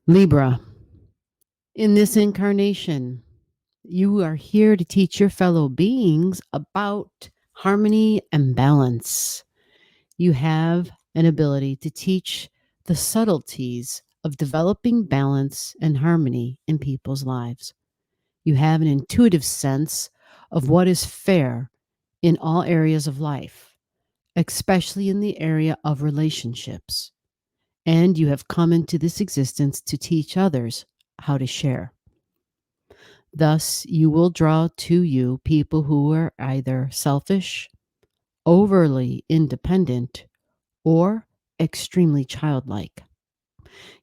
Libra, in this incarnation, you are here to teach your fellow beings about harmony and balance. You have an ability to teach the subtleties of developing balance and harmony in people's lives. You have an intuitive sense of what is fair in all areas of life, especially in the area of relationships. And you have come into this existence to teach others how to share. Thus, you will draw to you people who are either selfish, overly independent, or extremely childlike.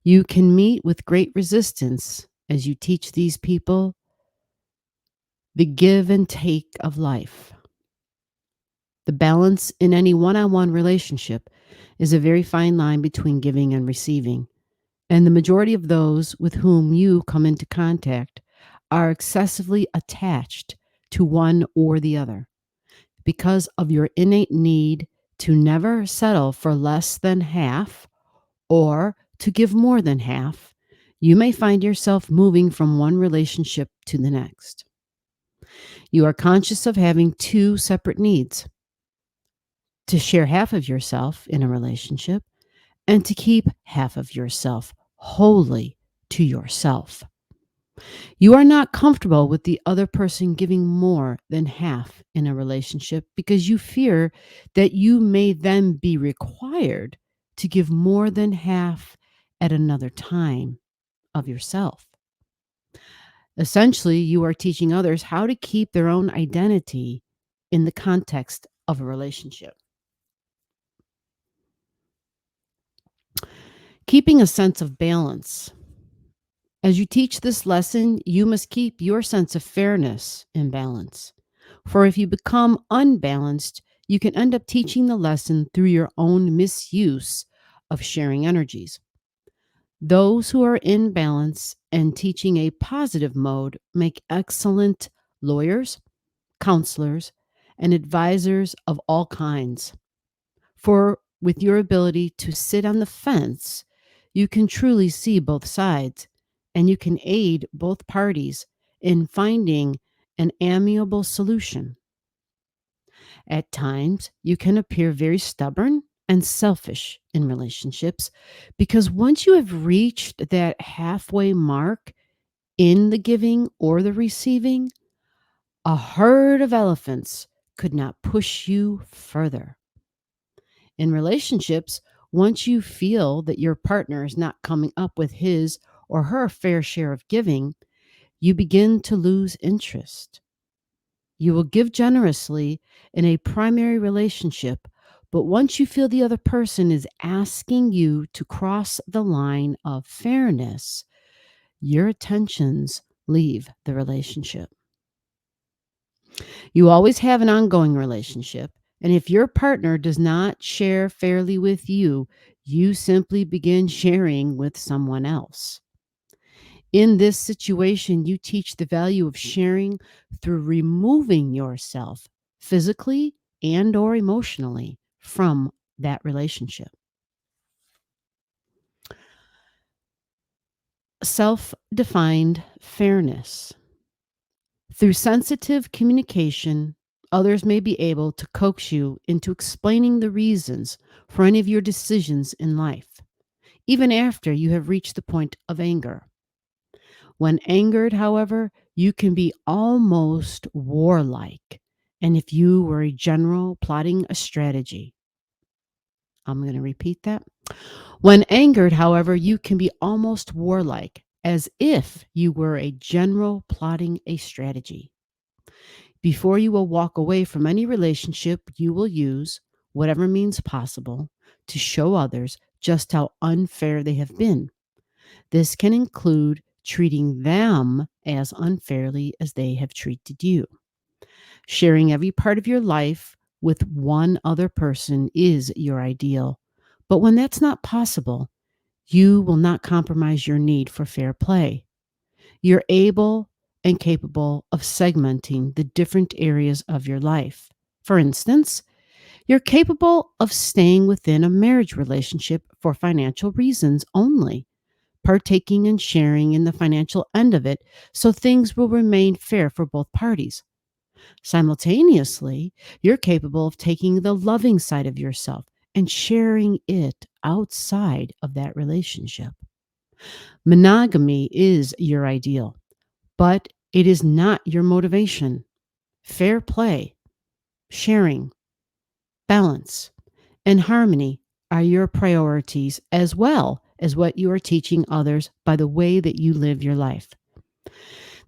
You can meet with great resistance as you teach these people the give and take of life. The balance in any one-on-one relationship is a very fine line between giving and receiving, and the majority of those with whom you come into contact are excessively attached to one or the other because of your innate need to never settle for less than half or to give more than half. You may find yourself moving from one relationship to the next. You are conscious of having two separate needs: to share half of yourself in a relationship and to keep half of yourself wholly to yourself. You are not comfortable with the other person giving more than half in a relationship because you fear that you may then be required to give more than half at another time of yourself. Essentially, you are teaching others how to keep their own identity in the context of a relationship. Keeping a sense of balance. As you teach this lesson, you must keep your sense of fairness in balance. For if you become unbalanced, you can end up teaching the lesson through your own misuse of sharing energies. Those who are in balance and teaching a positive mode make excellent lawyers, counselors, and advisors of all kinds. For with your ability to sit on the fence, you can truly see both sides, and you can aid both parties in finding an amiable solution. At times, you can appear very stubborn and selfish in relationships because once you have reached that halfway mark in the giving or the receiving, a herd of elephants could not push you further. In relationships, once you feel that your partner is not coming up with his or her fair share of giving, you begin to lose interest. You will give generously in a primary relationship, but once you feel the other person is asking you to cross the line of fairness, your attentions leave the relationship. You always have an ongoing relationship, and if your partner does not share fairly with you, you simply begin sharing with someone else. In this situation, you teach the value of sharing through removing yourself physically and or emotionally from that relationship. Self-defined fairness. Through sensitive communication, others may be able to coax you into explaining the reasons for any of your decisions in life, even after you have reached the point of anger. When angered, however, you can be almost warlike, and if you were a general plotting a strategy. I'm going to repeat that. When angered, however, you can be almost warlike, as if you were a general plotting a strategy. Before you will walk away from any relationship, you will use whatever means possible to show others just how unfair they have been. This can include treating them as unfairly as they have treated you. Sharing every part of your life with one other person is your ideal. But when that's not possible, you will not compromise your need for fair play. You're able and capable of segmenting the different areas of your life. For instance, you're capable of staying within a marriage relationship for financial reasons only, partaking and sharing in the financial end of it so things will remain fair for both parties. Simultaneously, you're capable of taking the loving side of yourself and sharing it outside of that relationship. Monogamy is your ideal, but it is not your motivation. Fair play, sharing, balance, and harmony are your priorities as well as what you are teaching others by the way that you live your life.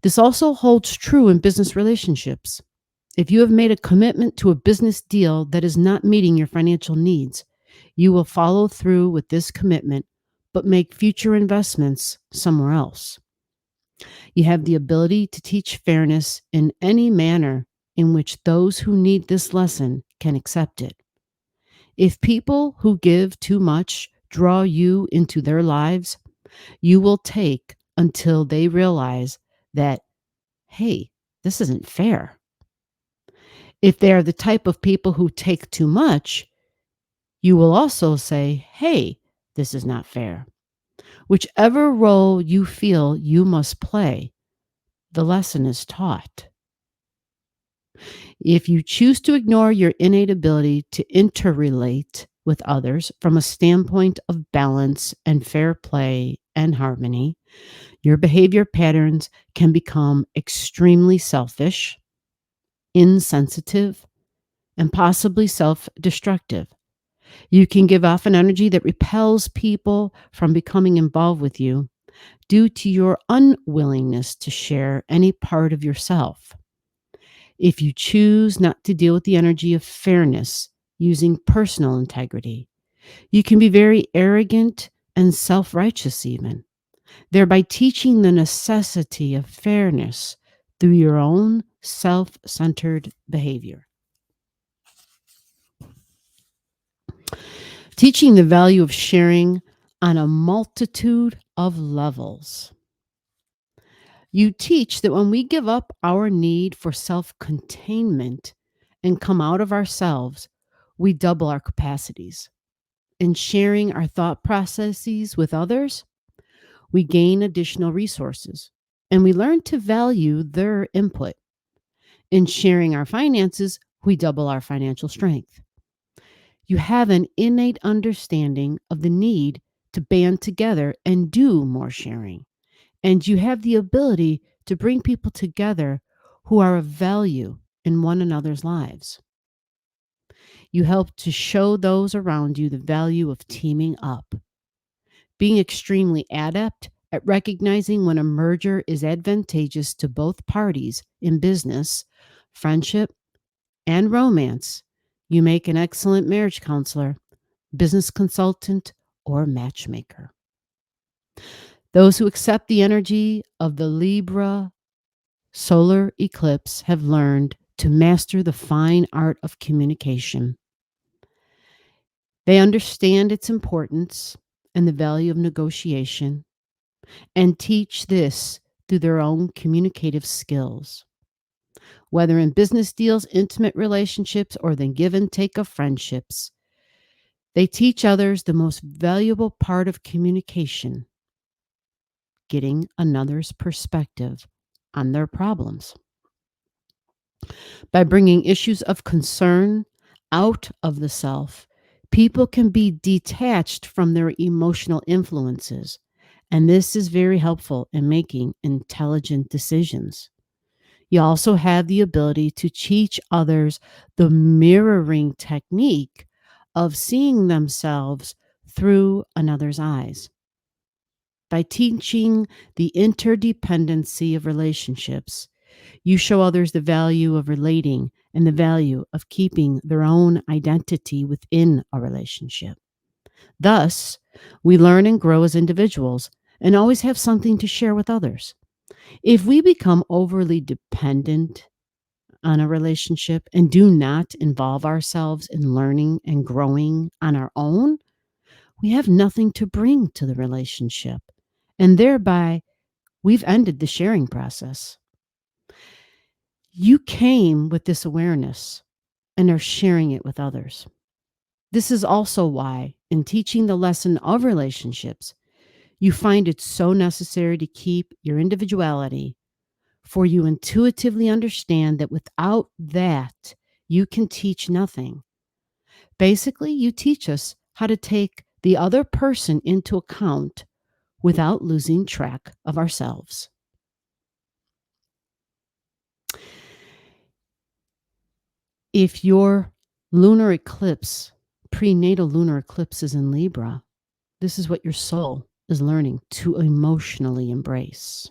This also holds true in business relationships. If you have made a commitment to a business deal that is not meeting your financial needs, you will follow through with this commitment but make future investments somewhere else. You have the ability to teach fairness in any manner in which those who need this lesson can accept it. If people who give too much draw you into their lives, you will take until they realize that, hey, this isn't fair. If they are the type of people who take too much, you will also say, hey, this is not fair. Whichever role you feel you must play, the lesson is taught. If you choose to ignore your innate ability to interrelate with others from a standpoint of balance and fair play and harmony, your behavior patterns can become extremely selfish, insensitive, and possibly self-destructive. You can give off an energy that repels people from becoming involved with you due to your unwillingness to share any part of yourself. If you choose not to deal with the energy of fairness using personal integrity, you can be very arrogant and self-righteous even, thereby teaching the necessity of fairness through your own self-centered behavior. Teaching the value of sharing on a multitude of levels. You teach that when we give up our need for self-containment and come out of ourselves, we double our capacities. In sharing our thought processes with others, we gain additional resources and we learn to value their input. In sharing our finances, we double our financial strength. You have an innate understanding of the need to band together and do more sharing. And you have the ability to bring people together who are of value in one another's lives. You help to show those around you the value of teaming up. Being extremely adept at recognizing when a merger is advantageous to both parties in business, friendship, and romance, you make an excellent marriage counselor, business consultant, or matchmaker. Those who accept the energy of the Libra solar eclipse have learned to master the fine art of communication. They understand its importance and the value of negotiation and teach this through their own communicative skills. Whether in business deals, intimate relationships, or the give and take of friendships, they teach others the most valuable part of communication: getting another's perspective on their problems. By bringing issues of concern out of the self, people can be detached from their emotional influences, and this is very helpful in making intelligent decisions. You also have the ability to teach others the mirroring technique of seeing themselves through another's eyes. By teaching the interdependency of relationships, you show others the value of relating and the value of keeping their own identity within a relationship. Thus, we learn and grow as individuals and always have something to share with others. If we become overly dependent on a relationship and do not involve ourselves in learning and growing on our own, we have nothing to bring to the relationship, and thereby we've ended the sharing process. You came with this awareness and are sharing it with others. This is also why, in teaching the lesson of relationships, You find it so necessary to keep your individuality, for you intuitively understand that without that, you can teach nothing. Basically, you teach us how to take the other person into account without losing track of ourselves. If your lunar eclipse, prenatal lunar eclipse is in Libra, this is what your soul is learning to emotionally embrace.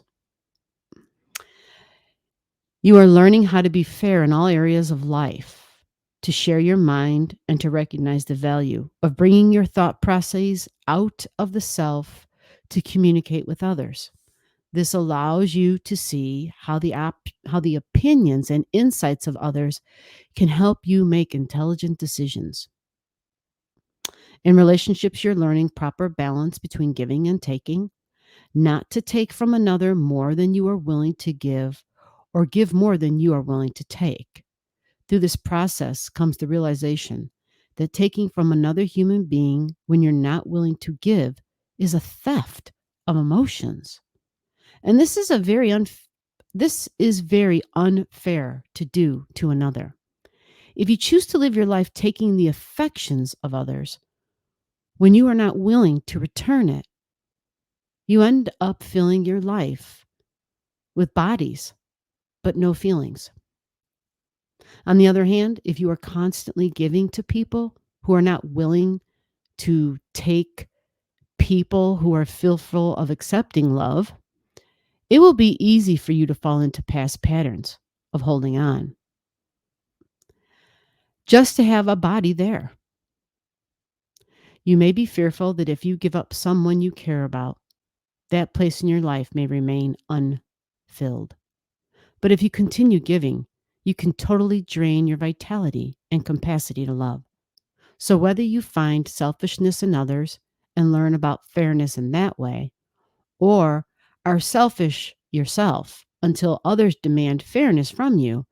You are learning how to be fair in all areas of life, to share your mind, and to recognize the value of bringing your thought processes out of the self to communicate with others. This allows you to see how the opinions and insights of others can help you make intelligent decisions. In relationships, you're learning proper balance between giving and taking, not to take from another more than you are willing to give, or give more than you are willing to take. Through this process comes the realization that taking from another human being when you're not willing to give is a theft of emotions. And this is very unfair to do to another. If you choose to live your life taking the affections of others when you are not willing to return it, you end up filling your life with bodies but no feelings. On the other hand, if you are constantly giving to people who are not willing to take people who are fearful of accepting love, it will be easy for you to fall into past patterns of holding on just to have a body there. You may be fearful that if you give up someone you care about, that place in your life may remain unfilled. But if you continue giving, you can totally drain your vitality and capacity to love. So whether you find selfishness in others and learn about fairness in that way, or are selfish yourself until others demand fairness from you,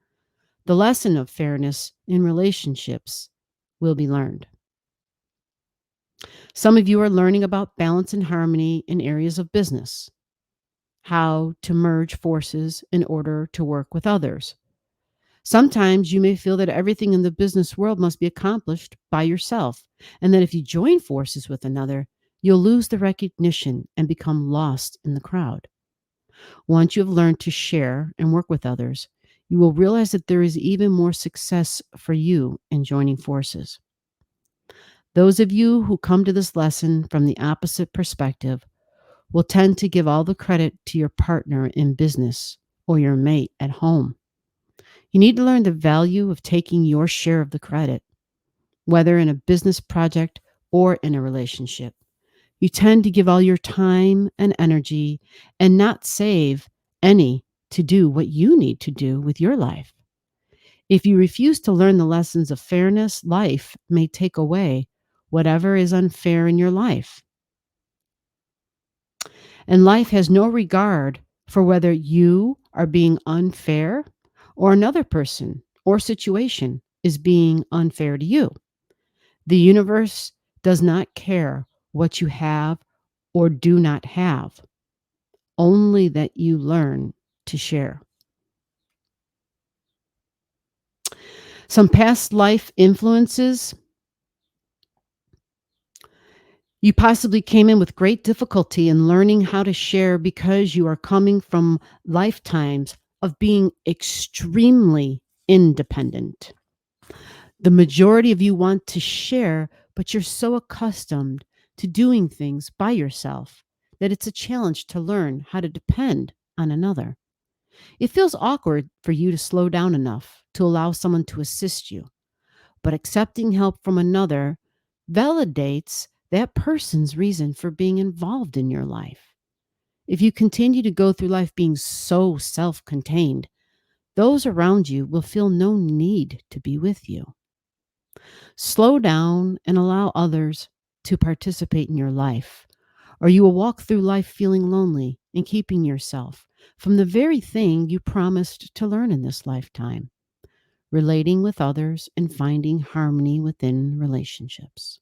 the lesson of fairness in relationships will be learned. Some of you are learning about balance and harmony in areas of business, how to merge forces in order to work with others. Sometimes you may feel that everything in the business world must be accomplished by yourself, and that if you join forces with another, you'll lose the recognition and become lost in the crowd. Once you have learned to share and work with others, you will realize that there is even more success for you in joining forces. Those of you who come to this lesson from the opposite perspective will tend to give all the credit to your partner in business or your mate at home. You need to learn the value of taking your share of the credit, whether in a business project or in a relationship. You tend to give all your time and energy and not save any to do what you need to do with your life. If you refuse to learn the lessons of fairness, life may take away whatever is unfair in your life. And life has no regard for whether you are being unfair or another person or situation is being unfair to you. The universe does not care what you have or do not have, only that you learn to share. Some past life influences. You possibly came in with great difficulty in learning how to share because you are coming from lifetimes of being extremely independent. The majority of you want to share, but you're so accustomed to doing things by yourself that it's a challenge to learn how to depend on another. It feels awkward for you to slow down enough to allow someone to assist you, but accepting help from another validates that person's reason for being involved in your life. If you continue to go through life being so self-contained, those around you will feel no need to be with you. Slow down and allow others to participate in your life, or you will walk through life feeling lonely and keeping yourself from the very thing you promised to learn in this lifetime: relating with others and finding harmony within relationships.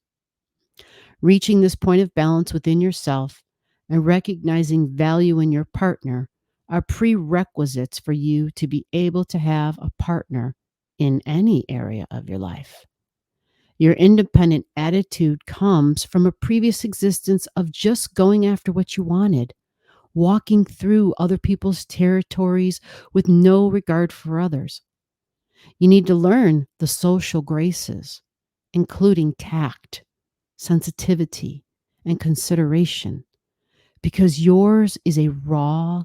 Reaching this point of balance within yourself and recognizing value in your partner are prerequisites for you to be able to have a partner in any area of your life. Your independent attitude comes from a previous existence of just going after what you wanted, walking through other people's territories with no regard for others. You need to learn the social graces, including tact, sensitivity, and consideration, because yours is a raw,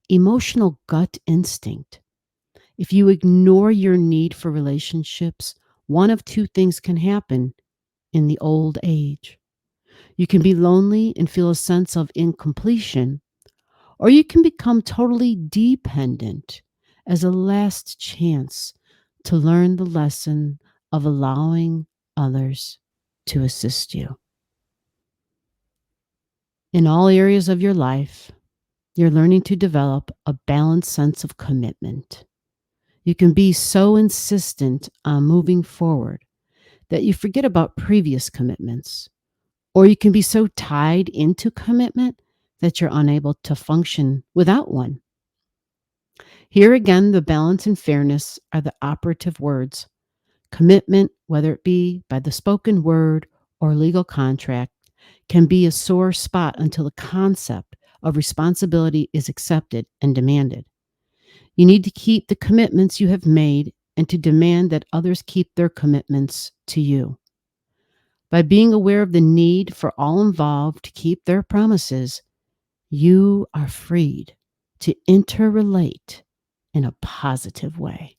emotional gut instinct. If you ignore your need for relationships, one of two things can happen in the old age. You can be lonely and feel a sense of incompletion, or you can become totally dependent as a last chance to learn the lesson of allowing others to assist you. In all areas of your life, you're learning to develop a balanced sense of commitment. You can be so insistent on moving forward that you forget about previous commitments, or you can be so tied into commitment that you're unable to function without one. Here again, the balance and fairness are the operative words. Commitment, whether it be by the spoken word or legal contract, can be a sore spot until the concept of responsibility is accepted and demanded. You need to keep the commitments you have made and to demand that others keep their commitments to you. By being aware of the need for all involved to keep their promises, you are freed to interrelate in a positive way.